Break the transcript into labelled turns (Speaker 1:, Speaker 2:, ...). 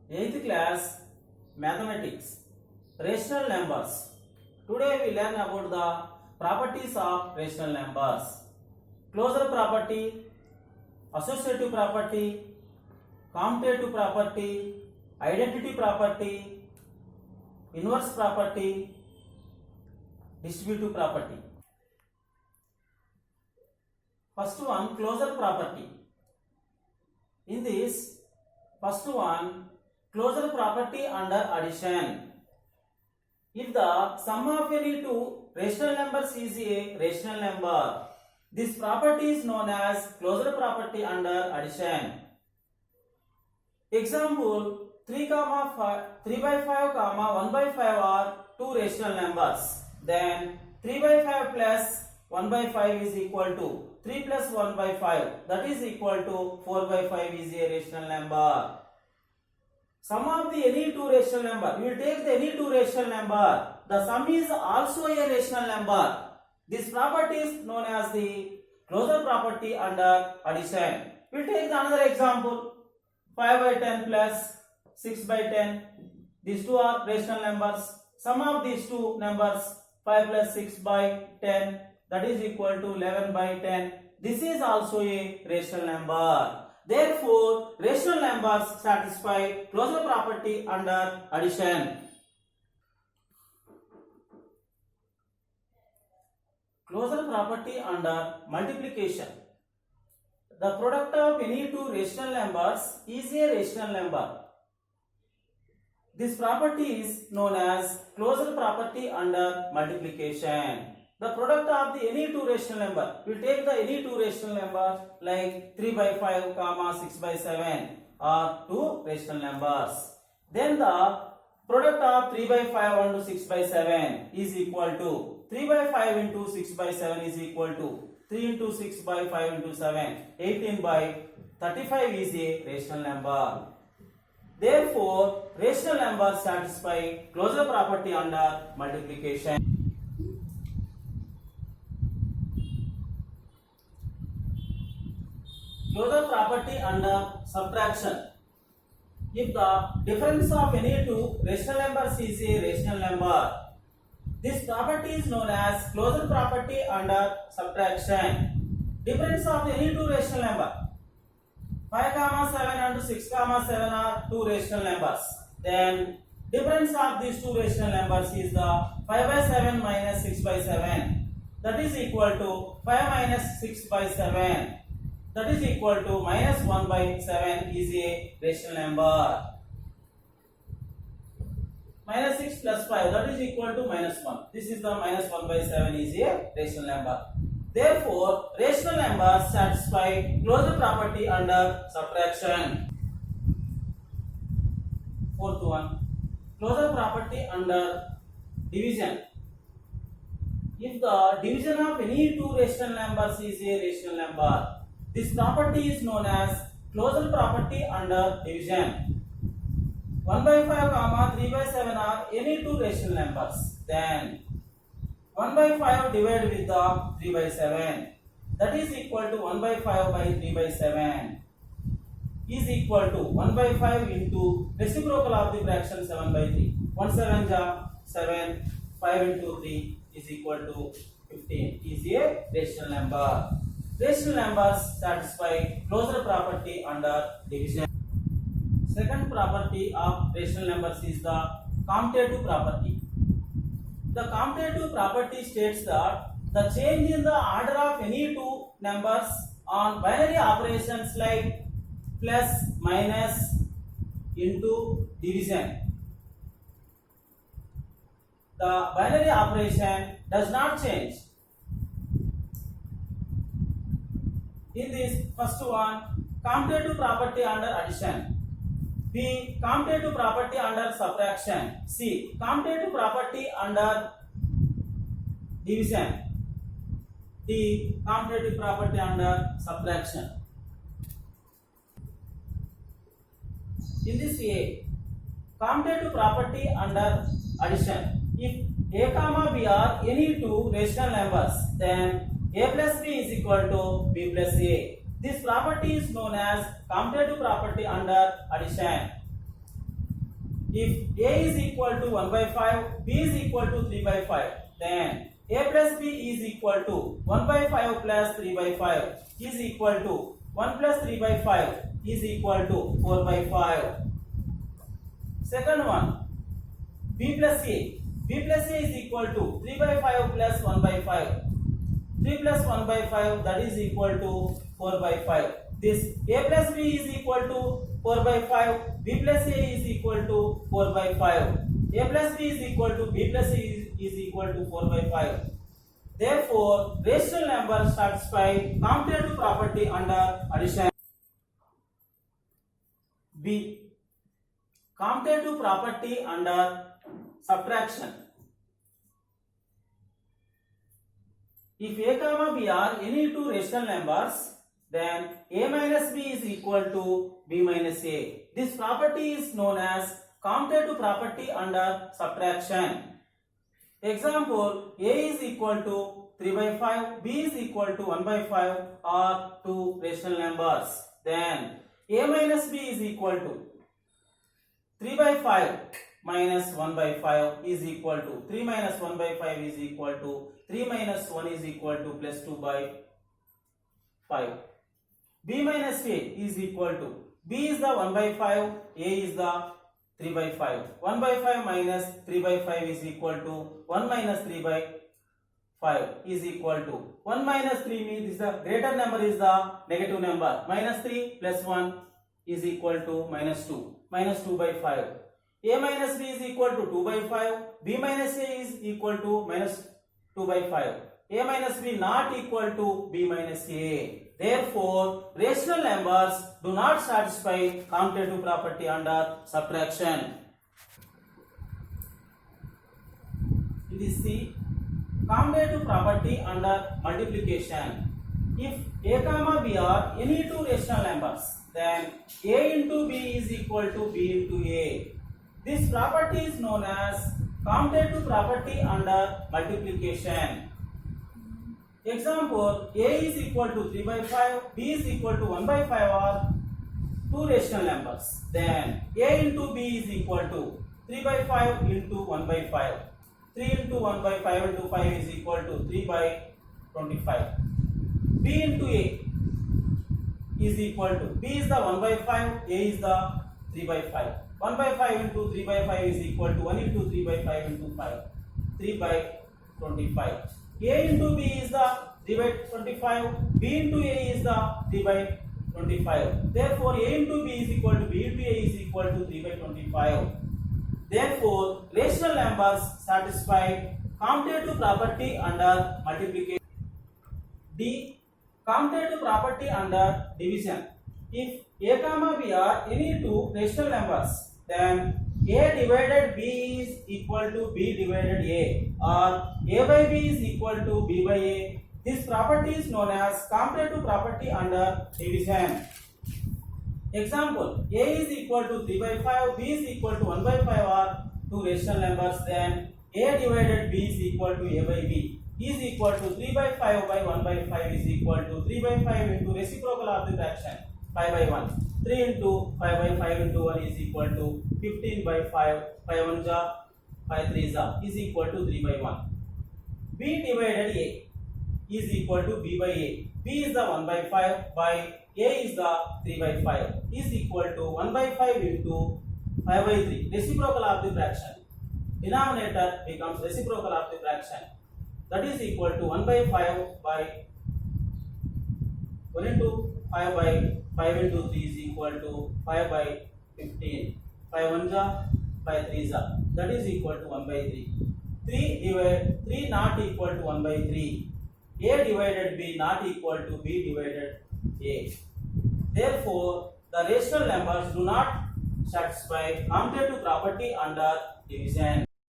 Speaker 1: 8th class Mathematics Rational Numbers. Today we learn about the properties of rational numbers. Closure property, associative property, commutative property, identity property, inverse property, distributive property. First one, closure property. In this first one, closure property under addition. If the sum of any two rational numbers is a rational number, this property is known as closure property under addition. Example, 3 by 5, 1 by 5 are two rational numbers. Then 3 by 5 plus 1 by 5 is equal to 3 plus 1 by 5, that is equal to 4 by 5 is a rational number. Sum of the any two rational number, we will take the any two rational number, the sum is also a rational number. This property is known as the closure property under addition. We will take another example, 5 by 10 plus 6 by 10, these two are rational numbers. Sum of these two numbers, 5 plus 6 by 10, that is equal to 11 by 10. This is also a rational number. Therefore, rational numbers satisfy closure property under addition. Closure property under multiplication. The product of any two rational numbers is a rational number. This property is known as closure property under multiplication. The product of the any two rational number, we take the any two rational number like 3 by 5, 6 by 7 are two rational numbers. Then the product of 3 by 5 into 6 by 7 is equal to 3 by 5 into 6 by 7 is equal to 3 into 6 by 5 into 7, 18 by 35 is a rational number. Therefore, rational numbers satisfy closure property under multiplication. Closure property under subtraction. If the difference of any two rational numbers is a rational number, this property is known as closure property under subtraction. Difference of any two rational number, 5, 7 and 6, 7 are two rational numbers. Then difference of these two rational numbers is the 5 by 7 minus 6 by 7. That is equal to 5 minus 6 by 7. That is equal to minus 1 by 7 is a rational number. Minus 6 plus 5, that is equal to minus 1. This is the minus 1 by 7 is a rational number. Therefore, rational numbers satisfy closure property under subtraction. Fourth one, closure property under division. If the division of any two rational numbers is a rational number, this property is known as closure property under division. 1 by 5, 3 by 7 are any two rational numbers. Then 1 by 5 divided with the 3 by 7. That is equal to 1 by 5 by 3 by 7 is equal to 1 by 5 into reciprocal of the fraction 7 by 3. 1 7 ja 7, 5 into 3 is equal to 15 is a rational number. Rational numbers satisfy closure property under division. Second property of rational numbers is the commutative property. The commutative property states that the change in the order of any two numbers on binary operations like plus, minus, into, division. The binary operation does not change. In this first one, commutative property under addition. B, commutative property under subtraction. C, commutative property under division. D, commutative property under subtraction. In this A, commutative property under addition. If A, B are any two rational numbers, then A plus B is equal to B plus A. This property is known as commutative property under addition. if a is equal to 1 by 5, b is equal to 3 by 5, then a plus b is equal to 1 by 5 plus 3 by 5 is equal to 1 plus 3 by 5 is equal to 4 by 5. Second one, b plus a. b plus a is equal to 3 by 5 plus 1 by 5. 3 plus 1 by 5, that is equal to 4 by 5. This a plus b is equal to 4 by 5. b plus a is equal to 4 by 5. a plus b is equal to b plus c is equal to 4 by 5. Therefore, rational number satisfy commutative property under addition. B. Commutative property under subtraction. If a comma b are any two rational numbers, then a minus b is equal to b minus a. This property is known as commutative property under subtraction. Example, a is equal to 3 by 5, b is equal to 1 by 5 are two rational numbers. Then a minus b is equal to 3 by 5 minus 1 by 5 is equal to 3 minus 1 by 5 is equal to 3 minus 1 is equal to plus 2 by 5. b minus a is equal to, b is the 1 by 5, a is the 3 by 5. 1 by 5 minus 3 by 5 is equal to 1 minus 3 by 5 is equal to 1 minus 3 means the greater number is the negative number. Minus 3 plus 1 is equal to minus 2. Minus 2 by 5. A minus b is equal to 2 by 5. B minus a is equal to minus 2 by 5. A minus b not equal to b minus a. Therefore, rational numbers do not satisfy commutative property under subtraction. It is the commutative property under multiplication. If a comma b are any two rational numbers, then a into b is equal to b into a. This property is known as commutative property under multiplication. Example, a is equal to 3 by 5, b is equal to 1 by 5 are two rational numbers. Then a into b is equal to 3 by 5 into 1 by 5. 3 into 1 by 5 into 5 is equal to 3 by 25. b into a is equal to, b is the 1 by 5, a is the 3 by 5. 1 by 5 into 3 by 5 is equal to 1 into 3 by 5 into 5. 3 by 25. A into b is the 3 by 25. b into a is the 3 by 25. Therefore, a into b is equal to b into a is equal to 3 by 25. Therefore, rational numbers satisfy commutative property under multiplication. D. Commutative property under division. If a comma b are any two rational numbers, then a divided b is equal to b divided a, or a by b is equal to b by a. This property is known as commutative property under division. Example, a is equal to 3 by 5, b is equal to 1 by 5 are two rational numbers, then a divided b is equal to a by b is equal to 3 by 5 by 1 by 5 is equal to 3 by 5 into reciprocal of the fraction 5 by 1. 3 into 5 by 5 into 1 is equal to 15 by 5. 5 1 ja, 5 3 ja is equal to 3 by 1. b divided a is equal to b by a. b is the 1 by 5 by a is the 3 by 5 is equal to 1 by 5 into 5 by 3. Reciprocal of the fraction. Denominator becomes reciprocal of the fraction. That is equal to 1 by 5 by 1 into 5 by 5 into 3 is equal to 5 by 15. 5 1 ja, 5 3 ja. That is equal to 1 by 3. 3 not equal to 1 by 3. A divided b not equal to b divided a. Therefore, the rational numbers do not satisfy commutative property under division.